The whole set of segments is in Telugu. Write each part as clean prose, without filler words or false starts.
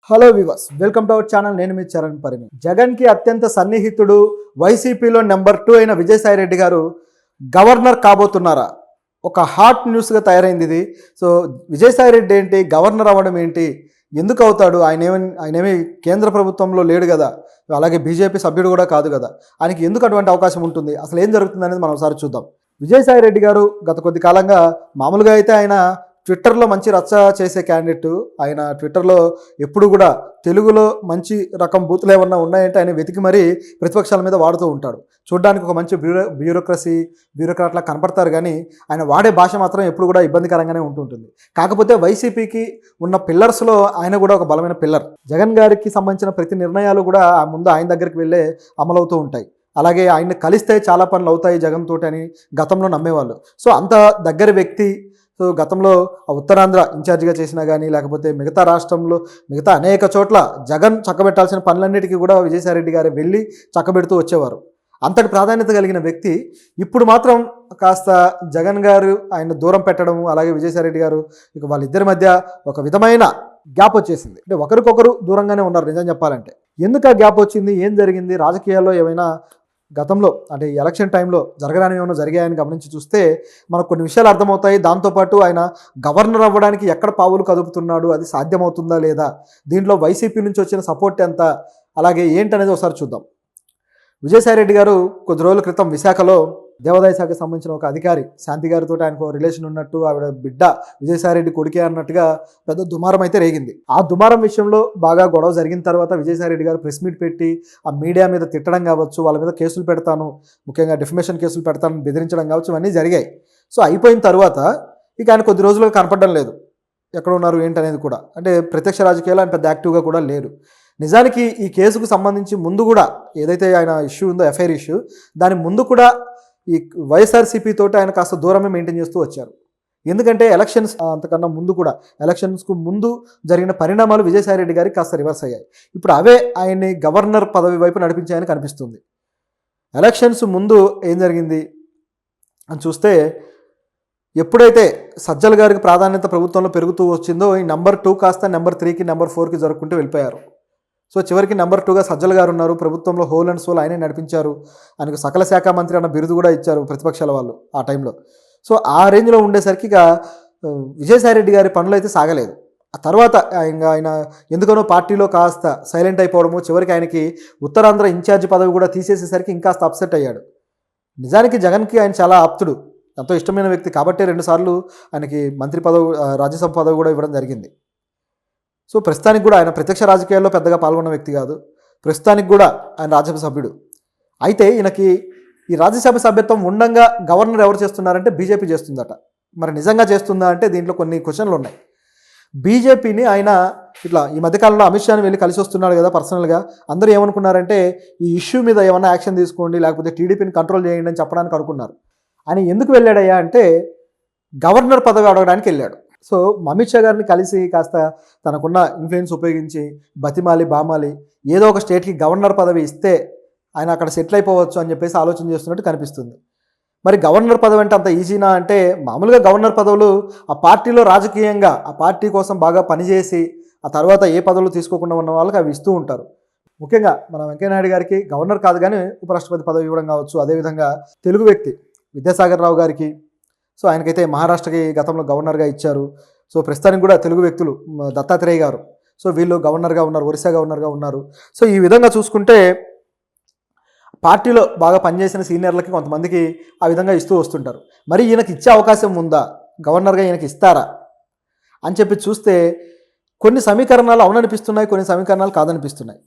Hello viewers, welcome to our channel. నేను మీ చరణ్ పరిమి. జగన్కి అత్యంత సన్నిహితుడు, వైసీపీలో నెంబర్ 2 అయిన విజయసాయి రెడ్డి గారు గవర్నర్ కాబోతున్నారా? ఒక హాట్ న్యూస్గా తయారైంది ఇది. సో విజయసాయి రెడ్డి ఏంటి, గవర్నర్ అవ్వడం ఏంటి, ఎందుకు అవుతాడు? ఆయనేమి కేంద్ర ప్రభుత్వంలో లేడు కదా, అలాగే బీజేపీ సభ్యుడు కూడా కాదు కదా, ఆయనకి ఎందుకు అటువంటి అవకాశం ఉంటుంది, అసలు ఏం జరుగుతుంది అనేది మనం ఒకసారి చూద్దాం. విజయసాయి రెడ్డి గారు గత కొద్ది కాలంగా మామూలుగా అయితే ఆయన ట్విట్టర్లో మంచి రచ్చ చేసే క్యాండిడేట్. ఆయన ట్విట్టర్లో ఎప్పుడు కూడా తెలుగులో మంచి రకం బూతులు ఏమన్నా ఉన్నాయంటే ఆయన వెతికి మరీ ప్రతిపక్షాల మీద వాడుతూ ఉంటాడు. చూడడానికి ఒక మంచి బ్యూరోక్రాట్లా కనపడతారు, కానీ ఆయన వాడే భాష మాత్రం ఎప్పుడు కూడా ఇబ్బందికరంగానే ఉంటుంటుంది. కాకపోతే వైసీపీకి ఉన్న పిల్లర్స్లో ఆయన కూడా ఒక బలమైన పిల్లర్. జగన్ గారికి సంబంధించిన ప్రతి నిర్ణయాలు కూడా ముందు ఆయన దగ్గరికి వెళ్ళే అమలవుతూ ఉంటాయి. అలాగే ఆయన్ని కలిస్తే చాలా పనులు అవుతాయి జగన్ తోటి అని గతంలో నమ్మేవాళ్ళు. సో అంత దగ్గర వ్యక్తి. సో గతంలో ఉత్తరాంధ్ర ఇన్ఛార్జిగా చేసినా కానీ, లేకపోతే మిగతా రాష్ట్రంలో మిగతా అనేక చోట్ల జగన్ చక్కబెట్టాల్సిన పనులన్నిటికీ కూడా విజయసాయి రెడ్డి గారు వెళ్ళి చక్కబెడుతూ వచ్చేవారు. అంతటి ప్రాధాన్యత కలిగిన వ్యక్తి ఇప్పుడు మాత్రం కాస్త జగన్ గారు ఆయన దూరం పెట్టడం, అలాగే విజయసాయి రెడ్డి గారు ఇక వాళ్ళిద్దరి మధ్య ఒక విధమైన గ్యాప్ వచ్చేసింది. అంటే ఒకరికొకరు దూరంగానే ఉన్నారు నిజం చెప్పాలంటే. ఎందుకు ఆ గ్యాప్ వచ్చింది, ఏం జరిగింది, రాజకీయాల్లో ఏమైనా గతంలో అంటే ఈ ఎలక్షన్ టైంలో జరగడానికి ఏమైనా జరిగాయని గమనించి చూస్తే మనకు కొన్ని విషయాలు అర్థమవుతాయి. దాంతోపాటు ఆయన గవర్నర్ అవ్వడానికి ఎక్కడ పావులు కదుపుతున్నాడు, అది సాధ్యమవుతుందా లేదా, దీంట్లో వైసీపీ నుంచి వచ్చిన సపోర్ట్ ఎంత, అలాగే ఏంటనేది ఒకసారి చూద్దాం. విజయసాయి రెడ్డి గారు కొద్ది రోజుల క్రితం విశాఖలో దేవాదాయ శాఖకు సంబంధించిన ఒక అధికారి శాంతి గారితో ఆయనకు రిలేషన్ ఉన్నట్టు, ఆవిడ బిడ్డ విజయసాయి రెడ్డి కొడుకే అన్నట్టుగా పెద్ద దుమారం అయితే రేగింది. ఆ దుమారం విషయంలో బాగా గొడవ జరిగిన తర్వాత విజయసాయి రెడ్డి గారు ప్రెస్ మీట్ పెట్టి ఆ మీడియా మీద తిట్టడం కావచ్చు, వాళ్ళ మీద కేసులు పెడతాను, ముఖ్యంగా డిఫమేషన్ కేసులు పెడతాను బెదిరించడం కావచ్చు, ఇవన్నీ జరిగాయి. సో అయిపోయిన తర్వాత ఇక ఆయన కొద్ది రోజులుగా కనపడడం లేదు, ఎక్కడ ఉన్నారు ఏంటనేది కూడా. అంటే ప్రత్యక్ష రాజకీయాలు ఆయన పెద్ద యాక్టివ్గా కూడా లేరు. నిజానికి ఈ కేసుకు సంబంధించి ముందు కూడా ఏదైతే ఆయన ఇష్యూ ఉందో, ఎఫ్ఐఆర్ ఇష్యూ, దాని ముందు కూడా ఈ వైఎస్ఆర్సీపీ తోటి ఆయన కాస్త దూరమే మెయింటైన్ చేస్తూ వచ్చారు. ఎందుకంటే ఎలక్షన్స్ అంతకన్నా ముందు కూడా, ఎలక్షన్స్కు ముందు జరిగిన పరిణామాలు విజయసాయి రెడ్డి గారికి కాస్త రివర్స్ అయ్యాయి. ఇప్పుడు అవే ఆయన్ని గవర్నర్ పదవి వైపు నడిపించాయని కనిపిస్తుంది. ఎలక్షన్స్ ముందు ఏం జరిగింది అని చూస్తే, ఎప్పుడైతే సజ్జల గారికి ప్రాధాన్యత ప్రభుత్వంలో పెరుగుతూ వచ్చిందో, ఈ నెంబర్ 2 కాస్త నెంబర్ 3కి నెంబర్ 4కి జరుపుకుంటూ వెళ్ళిపోయారు. సో చివరికి నెంబర్ 2గా సజ్జల గారు ఉన్నారు. ప్రభుత్వంలో హోల్ అండ్ సోల్ ఆయనే నడిపించారు. ఆయనకు సకల శాఖ మంత్రి అన్న బిరుదు కూడా ఇచ్చారు ప్రతిపక్షాల వాళ్ళు ఆ టైంలో. సో ఆ రేంజ్లో ఉండేసరికి ఇక విజయసాయి రెడ్డి గారి పనులు అయితే సాగలేదు. ఆ తర్వాత ఆయన ఎందుకనో పార్టీలో కాస్త సైలెంట్ అయిపోవడము, చివరికి ఆయనకి ఉత్తరాంధ్ర ఇన్ఛార్జ్ పదవి కూడా తీసేసేసరికి ఇంకాస్త అప్సెట్ అయ్యాడు. నిజానికి జగన్కి ఆయన చాలా ఆప్తుడు, ఎంతో ఇష్టమైన వ్యక్తి కాబట్టి 2 సార్లు ఆయనకి మంత్రి పదవి, రాజ్యసభ పదవి కూడా ఇవ్వడం జరిగింది. సో ప్రస్తుతానికి కూడా ఆయన ప్రత్యక్ష రాజకీయాల్లో పెద్దగా పాల్గొన్న వ్యక్తి కాదు. ప్రస్తుతానికి కూడా ఆయన రాజ్యసభ సభ్యుడు. అయితే ఈయనకి ఈ రాజ్యసభ సభ్యత్వం ఉండంగా గవర్నర్ ఎవరు చేస్తున్నారంటే బీజేపీ చేస్తుందట. మరి నిజంగా చేస్తుందా అంటే దీంట్లో కొన్ని క్వశ్చన్లు ఉన్నాయి. బీజేపీని ఆయన ఇట్లా ఈ మధ్యకాలంలో అమిత్ షాని వెళ్ళి కలిసి వస్తున్నాడు కదా పర్సనల్గా, అందరూ ఏమనుకున్నారంటే ఈ ఇష్యూ మీద ఏమన్నా యాక్షన్ తీసుకోండి, లేకపోతే టీడీపీని కంట్రోల్ చేయండి అని చెప్పడానికి అనుకున్నారు. ఆయన ఎందుకు వెళ్ళాడయ్యా అంటే గవర్నర్ పదవి అడగడానికి వెళ్ళాడు. సో అమిత్ షా గారిని కలిసి కాస్త తనకున్న ఇన్ఫ్లుయెన్స్ ఉపయోగించి బతిమాలి బామాలి ఏదో ఒక స్టేట్కి గవర్నర్ పదవి ఇస్తే ఆయన అక్కడ సెటిల్ అయిపోవచ్చు అని చెప్పేసి ఆలోచన చేస్తున్నట్టు కనిపిస్తుంది. మరి గవర్నర్ పదవి అంటే అంత ఈజీనా అంటే, మామూలుగా గవర్నర్ పదవులు ఆ పార్టీలో రాజకీయంగా ఆ పార్టీ కోసం బాగా పనిచేసి ఆ తర్వాత ఏ పదవులు తీసుకోకుండా ఉన్న వాళ్ళకి అవి ఇస్తూ ఉంటారు. ముఖ్యంగా మన వెంకయ్యనాయుడు గారికి గవర్నర్ కాదు కానీ ఉపరాష్ట్రపతి పదవి ఇవ్వడం కావచ్చు. అదేవిధంగా తెలుగు వ్యక్తి విద్యాసాగర్ రావు గారికి, సో ఆయనకైతే మహారాష్ట్రకి గతంలో గవర్నర్గా ఇచ్చారు. సో ప్రస్తుతానికి కూడా తెలుగు వ్యక్తులు దత్తాత్రేయ గారు, సో వీళ్ళు గవర్నర్గా ఉన్నారు, ఒరిస్సా గవర్నర్గా ఉన్నారు. సో ఈ విధంగా చూసుకుంటే పార్టీలో బాగా పనిచేసిన సీనియర్లకి కొంతమందికి ఆ విధంగా ఇస్తూ వస్తుంటారు. మరి ఈయనకి ఇచ్చే అవకాశం ఉందా, గవర్నర్గా ఈయనకి ఇస్తారా అని చెప్పి చూస్తే కొన్ని సమీకరణాలు అవుననిపిస్తున్నాయి, కొన్ని సమీకరణాలు కాదనిపిస్తున్నాయి.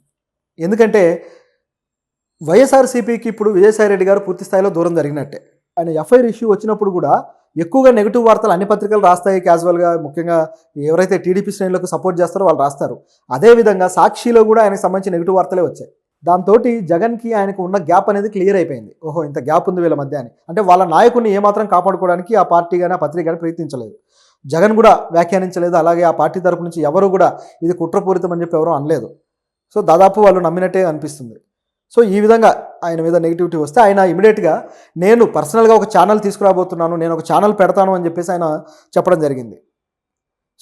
ఎందుకంటే వైఎస్ఆర్సీపీకి ఇప్పుడు విజయసాయి రెడ్డి గారు పూర్తి స్థాయిలో దూరం జరిగినట్టే. ఆయన ఎఫ్ఐఆర్ ఇష్యూ వచ్చినప్పుడు కూడా ఎక్కువగా నెగిటివ్ వార్తలు అన్ని పత్రికలు రాస్తాయి క్యాజువల్గా, ముఖ్యంగా ఎవరైతే టీడీపీ శ్రేణులకు సపోర్ట్ చేస్తారో వాళ్ళు రాస్తారు. అదేవిధంగా సాక్షిలో కూడా ఆయనకు సంబంధించి నెగిటివ్ వార్తలే వచ్చాయి. దాంతో జగన్కి ఆయనకు ఉన్న గ్యాప్ అనేది క్లియర్ అయిపోయింది. ఓహో ఇంత గ్యాప్ ఉంది వీళ్ళ మధ్య అని. అంటే వాళ్ళ నాయకుడిని ఏమాత్రం కాపాడుకోవడానికి ఆ పార్టీ కానీ ఆ పత్రిక కానీ ప్రయత్నించలేదు, జగన్ కూడా వ్యాఖ్యానించలేదు. అలాగే ఆ పార్టీ తరపు నుంచి ఎవరు కూడా ఇది కుట్రపూరితం అని చెప్పి ఎవరూ అనలేదు. సో దాదాపు వాళ్ళు నమ్మినట్టే అనిపిస్తుంది. సో ఈ విధంగా ఆయన మీద నెగిటివిటీ వస్తే ఆయన ఇమీడియట్గా నేను పర్సనల్గా ఒక ఛానల్ తీసుకురాబోతున్నాను, నేను ఒక ఛానల్ పెడతాను అని చెప్పేసి ఆయన చెప్పడం జరిగింది.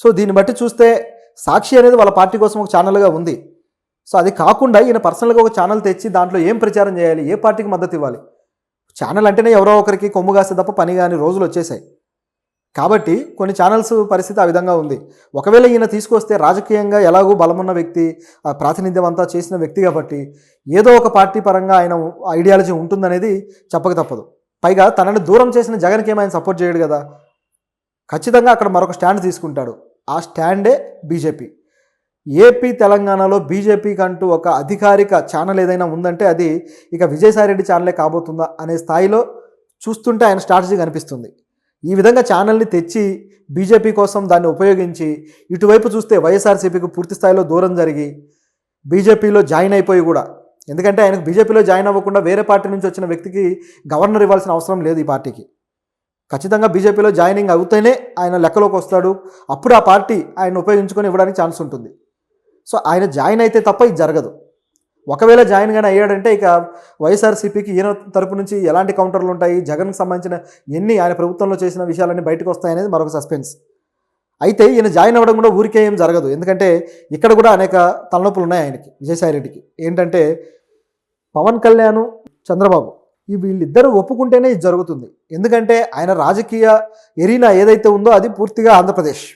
సో దీన్ని బట్టి చూస్తే సాక్షి అనేది వాళ్ళ పార్టీ కోసం ఒక ఛానల్గా ఉంది. సో అది కాకుండా ఈయన పర్సనల్గా ఒక ఛానల్ తెచ్చి దాంట్లో ఏం ప్రచారం చేయాలి, ఏ పార్టీకి మద్దతు ఇవ్వాలి? ఛానల్ అంటేనే ఎవరో ఒకరికి కొమ్ము కాస్తే తప్ప పని కాని రోజులు వచ్చేసాయి. కాబట్టి కొన్ని ఛానల్స్ పరిస్థితి ఆ విధంగా ఉంది. ఒకవేళ ఈయన తీసుకొస్తే రాజకీయంగా ఎలాగూ బలమున్న వ్యక్తి, ప్రాతినిధ్యం అంతా చేసిన వ్యక్తి కాబట్టి ఏదో ఒక పార్టీ పరంగా ఆయన ఐడియాలజీ ఉంటుందనేది చెప్పక తప్పదు. పైగా తనని దూరం చేసిన జగన్కి ఏమైనా సపోర్ట్ చేయడు కదా, ఖచ్చితంగా అక్కడ మరొక స్టాండ్ తీసుకుంటాడు. ఆ స్టాండే బీజేపీ. ఏపీ తెలంగాణలో బీజేపీకి అంటూ ఒక అధికారిక ఛానల్ ఏదైనా ఉందంటే అది ఇక విజయసాయిరెడ్డి ఛానలే కాబోతుందా అనే స్థాయిలో చూస్తుంటే ఆయన స్ట్రాటజీ కనిపిస్తుంది. ఈ విధంగా ఛానల్ని తెచ్చి బీజేపీ కోసం దాన్ని ఉపయోగించి ఇటువైపు చూస్తే వైఎస్ఆర్సీపీకి పూర్తి స్థాయిలో దూరం జరిగి బీజేపీలో జాయిన్ అయిపోయి కూడా, ఎందుకంటే ఆయనకు బీజేపీలో జాయిన్ అవ్వకుండా వేరే పార్టీ నుంచి వచ్చిన వ్యక్తికి గవర్నర్ ఇవ్వాల్సిన అవసరం లేదు ఈ పార్టీకి. ఖచ్చితంగా బీజేపీలో జాయినింగ్ అవుతేనే ఆయన లెక్కలోకి వస్తాడు. అప్పుడు ఆ పార్టీ ఆయన ఉపయోగించుకొని ఇవ్వడానికి ఛాన్స్ ఉంటుంది. సో ఆయన జాయిన్ అయితే తప్ప ఇది జరగదు. ఒకవేళ జాయిన్ కానీ అయ్యాడంటే ఇక వైఎస్ఆర్సీపీకి ఈయన తరపు నుంచి ఎలాంటి కౌంటర్లు ఉంటాయి, జగన్కి సంబంధించిన ఎన్ని ఆయన ప్రభుత్వంలో చేసిన విషయాలన్నీ బయటకు వస్తాయనేది మరొక సస్పెన్స్. అయితే ఈయన జాయిన్ అవ్వడం కూడా ఊరికే ఏం జరగదు. ఎందుకంటే ఇక్కడ కూడా అనేక తలనొప్పులు ఉన్నాయి ఆయనకి, విజయసాయిరెడ్డికి. ఏంటంటే పవన్ కళ్యాణ్, చంద్రబాబు వీళ్ళిద్దరూ ఒప్పుకుంటేనే ఇది జరుగుతుంది. ఎందుకంటే ఆయన రాజకీయ ఎరీనా ఏదైతే ఉందో అది పూర్తిగా ఆంధ్రప్రదేశ్.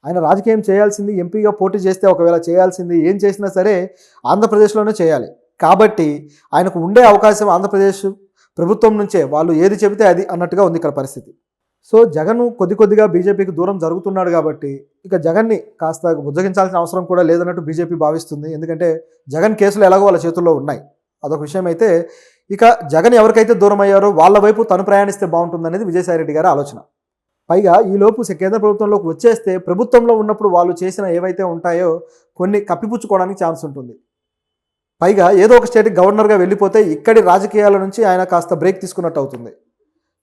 ఆయన రాజకీయం చేయాల్సింది, ఎంపీగా పోటీ చేస్తే ఒకవేళ చేయాల్సింది ఏం చేసినా సరే ఆంధ్రప్రదేశ్లోనే చేయాలి. కాబట్టి ఆయనకు ఉండే అవకాశం ఆంధ్రప్రదేశ్ ప్రభుత్వం నుంచే, వాళ్ళు ఏది చెబితే అది అన్నట్టుగా ఉంది ఇక్కడ పరిస్థితి. సో జగన్ కొద్దిగా బీజేపీకి దూరం జరుగుతున్నాడు కాబట్టి ఇక జగన్ని కాస్త బుజ్జగించాల్సిన అవసరం కూడా లేదన్నట్టు బీజేపీ భావిస్తుంది. ఎందుకంటే జగన్ కేసులు ఎలాగో వాళ్ళ చేతుల్లో ఉన్నాయి, అదొక విషయం. అయితే ఇక జగన్ ఎవరికైతే దూరం అయ్యారో వాళ్ళ వైపు తను ప్రయాణిస్తే బాగుంటుందనేది విజయసాయిరెడ్డి గారి ఆలోచన. పైగా ఈలోపు కేంద్ర ప్రభుత్వంలోకి వచ్చేస్తే ప్రభుత్వంలో ఉన్నప్పుడు వాళ్ళు చేసిన ఏవైతే ఉంటాయో కొన్ని కప్పిపుచ్చుకోవడానికి ఛాన్స్ ఉంటుంది. పైగా ఏదో ఒక స్టేట్కి గవర్నర్గా వెళ్ళిపోతే ఇక్కడి రాజకీయాల నుంచి ఆయన కాస్త బ్రేక్ తీసుకున్నట్టు అవుతుంది.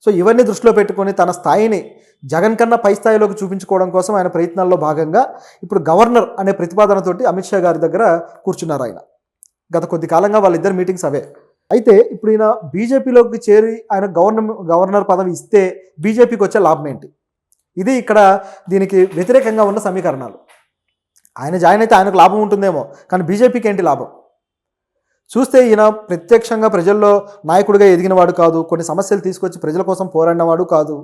సో ఇవన్నీ దృష్టిలో పెట్టుకొని తన స్థాయిని జగన్ కన్నా పై స్థాయిలోకి చూపించుకోవడం కోసం ఆయన ప్రయత్నాల్లో భాగంగా ఇప్పుడు గవర్నర్ అనే ప్రతిపాదనతోటి అమిత్ షా గారి దగ్గర కూర్చున్నారు ఆయన. గత కొద్ది కాలంగా వాళ్ళిద్దరు మీటింగ్స్ అవే. అయితే ఇప్పుడు ఈయన బీజేపీలోకి చేరి ఆయన గవర్నర్ పదవి ఇస్తే బీజేపీకి వచ్చే లాభం ఏంటి? ఇది ఇక్కడ దీనికి వ్యతిరేకంగా ఉన్న సమీకరణాలు. ఆయన జాయిన్ అయితే ఆయనకు లాభం ఉంటుందేమో, కానీ బీజేపీకి ఏంటి లాభం? చూస్తే ఈయన ప్రత్యక్షంగా ప్రజల్లో నాయకుడిగా ఎదిగినవాడు కాదు, కొన్ని సమస్యలు తీసుకొచ్చి ప్రజల కోసం పోరాడినవాడు కాదు.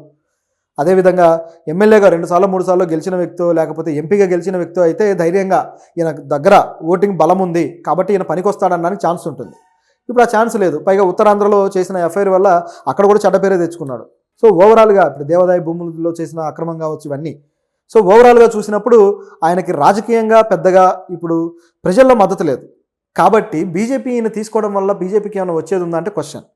అదేవిధంగా ఎమ్మెల్యేగా 2 సార్లు 3 సార్లు గెలిచిన వ్యక్తో, లేకపోతే ఎంపీగా గెలిచిన వ్యక్తో అయితే ధైర్యంగా ఈయన దగ్గర ఓటింగ్ బలం ఉంది కాబట్టి ఈయన పనికొస్తాడనడానికి ఛాన్స్ ఉంటుంది. ఇప్పుడు ఆ ఛాన్స్ లేదు. పైగా ఉత్తరాంధ్రలో చేసిన ఎఫ్ఐఆర్ వల్ల అక్కడ కూడా చెడ్డ పేరే తెచ్చుకున్నాడు. సో ఓవరాల్గా ఇప్పుడు దేవాదాయ భూములలో చేసిన అక్రమం కావచ్చు ఇవన్నీ. సో ఓవరాల్గా చూసినప్పుడు ఆయనకి రాజకీయంగా పెద్దగా ఇప్పుడు ప్రజల్లో మద్దతు లేదు. కాబట్టి బీజేపీ ఈయన తీసుకోవడం వల్ల బీజేపీకి ఏమైనా వచ్చేది ఉందా అంటే క్వశ్చన్.